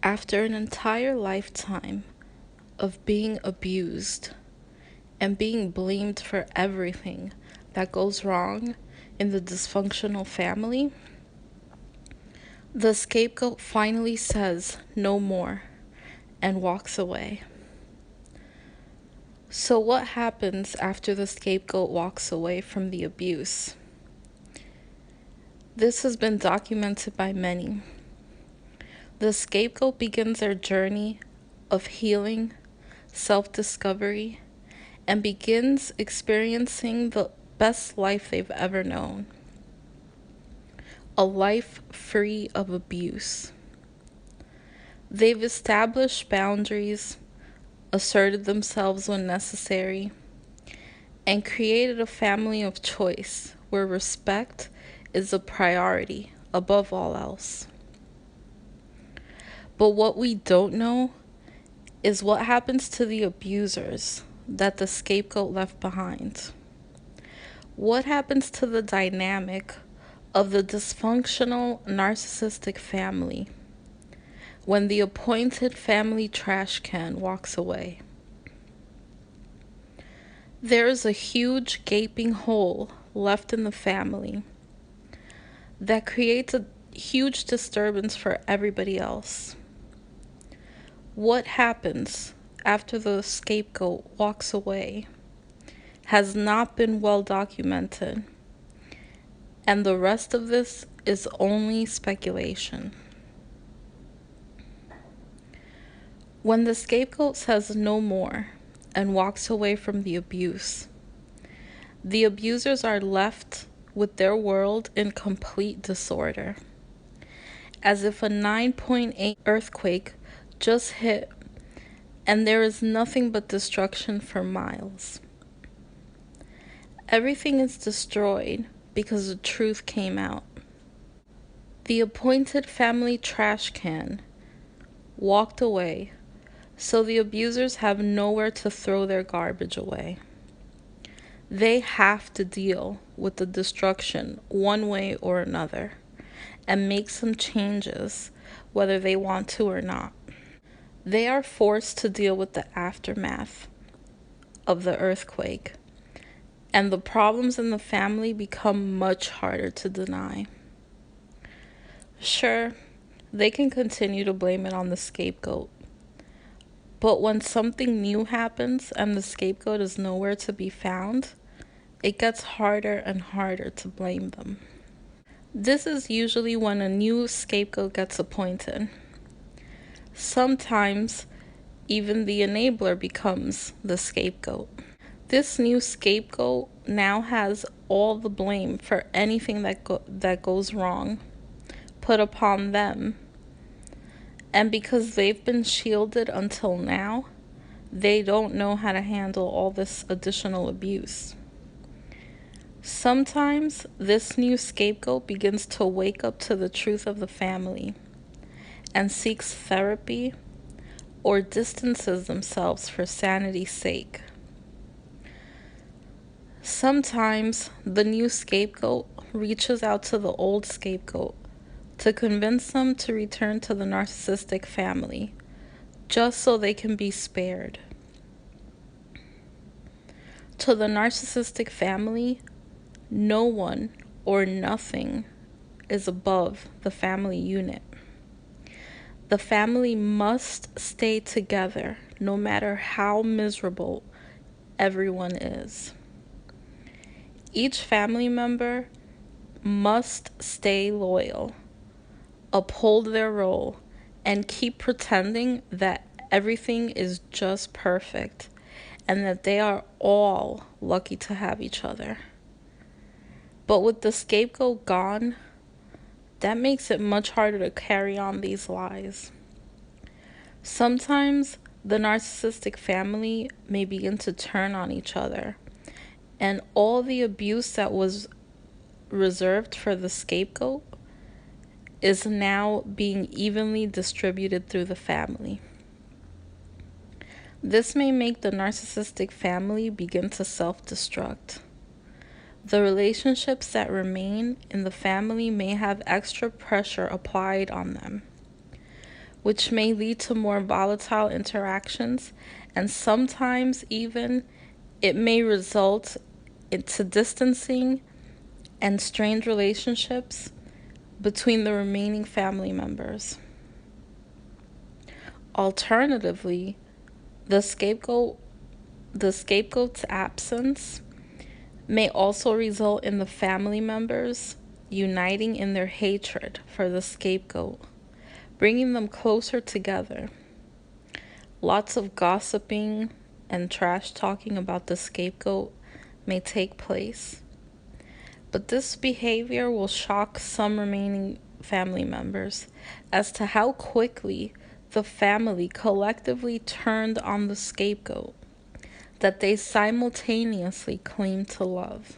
After an entire lifetime of being abused and being blamed for everything that goes wrong in the dysfunctional family, the scapegoat finally says no more and walks away. So, what happens after the scapegoat walks away from the abuse? This has been documented by many. The scapegoat begins their journey of healing, self-discovery, and begins experiencing the best life they've ever known. A life free of abuse. They've established boundaries, asserted themselves when necessary, and created a family of choice where respect is a priority above all else. But what we don't know is what happens to the abusers that the scapegoat left behind. What happens to the dynamic of the dysfunctional narcissistic family when the appointed family trash can walks away? There is a huge gaping hole left in the family that creates a huge disturbance for everybody else. What happens after the scapegoat walks away has not been well documented, and the rest of this is only speculation. When the scapegoat says no more and walks away from the abuse, the abusers are left with their world in complete disorder, as if a 9.8 earthquake just hit and there is nothing but destruction for miles. Everything is destroyed because the truth came out. The appointed family trash can walked away, so the abusers have nowhere to throw their garbage away. They have to deal with the destruction one way or another and make some changes whether they want to or not. They are forced to deal with the aftermath of the earthquake, and the problems in the family become much harder to deny. Sure, they can continue to blame it on the scapegoat, but when something new happens and the scapegoat is nowhere to be found, it gets harder and harder to blame them. This is usually when a new scapegoat gets appointed. Sometimes, even the enabler becomes the scapegoat. This new scapegoat now has all the blame for anything that goes wrong put upon them. And because they've been shielded until now, they don't know how to handle all this additional abuse. Sometimes this new scapegoat begins to wake up to the truth of the family and seeks therapy or distances themselves for sanity's sake. Sometimes the new scapegoat reaches out to the old scapegoat to convince them to return to the narcissistic family, just so they can be spared. To the narcissistic family, no one or nothing is above the family unit. The family must stay together no matter how miserable everyone is. Each family member must stay loyal, uphold their role, and keep pretending that everything is just perfect and that they are all lucky to have each other. But with the scapegoat gone, that makes it much harder to carry on these lies. Sometimes the narcissistic family may begin to turn on each other, and all the abuse that was reserved for the scapegoat is now being evenly distributed through the family. This may make the narcissistic family begin to self-destruct. The relationships that remain in the family may have extra pressure applied on them, which may lead to more volatile interactions, and sometimes even it may result into distancing and strained relationships between the remaining family members. Alternatively, the scapegoat's absence may also result in the family members uniting in their hatred for the scapegoat, bringing them closer together. Lots of gossiping and trash talking about the scapegoat may take place, but this behavior will shock some remaining family members as to how quickly the family collectively turned on the scapegoat that they simultaneously claim to love.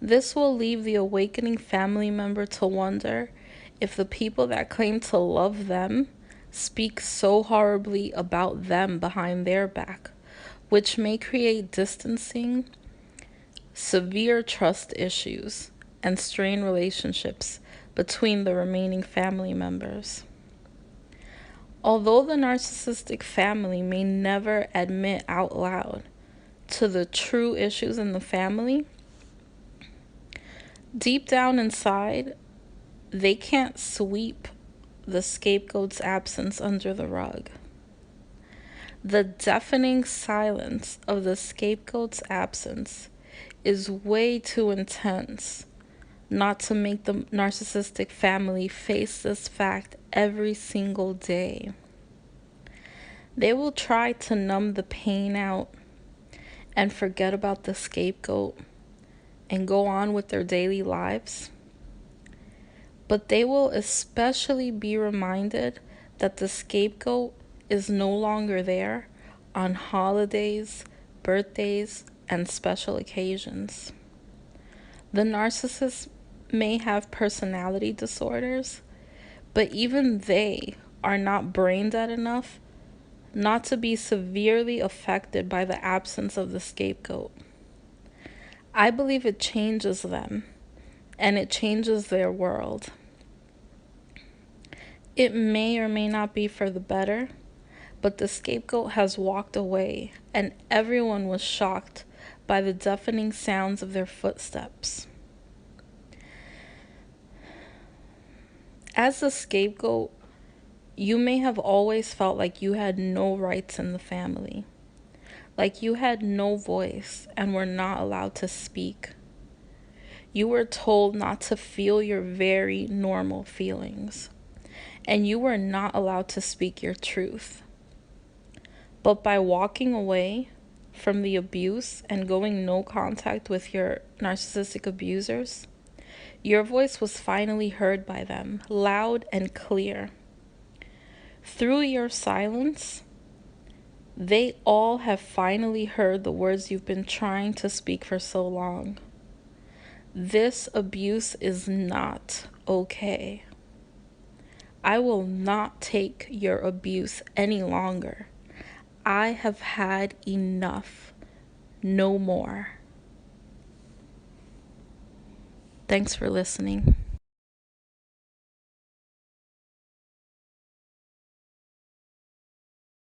This will leave the awakening family member to wonder if the people that claim to love them speak so horribly about them behind their back, which may create distancing, severe trust issues, and strained relationships between the remaining family members. Although the narcissistic family may never admit out loud to the true issues in the family, deep down inside, they can't sweep the scapegoat's absence under the rug. The deafening silence of the scapegoat's absence is way too intense not to make the narcissistic family face this fact every single day. They will try to numb the pain out and forget about the scapegoat and go on with their daily lives. But they will especially be reminded that the scapegoat is no longer there on holidays, birthdays, and special occasions. The narcissist may have personality disorders, but even they are not brain dead enough not to be severely affected by the absence of the scapegoat. I believe it changes them, and it changes their world. It may or may not be for the better, but the scapegoat has walked away, and everyone was shocked by the deafening sounds of their footsteps. As the scapegoat, you may have always felt like you had no rights in the family, like you had no voice and were not allowed to speak. You were told not to feel your very normal feelings, and you were not allowed to speak your truth. But by walking away from the abuse and going no contact with your narcissistic abusers, your voice was finally heard by them, loud and clear. Through your silence, they all have finally heard the words you've been trying to speak for so long. This abuse is not okay. I will not take your abuse any longer. I have had enough. No more. Thanks for listening.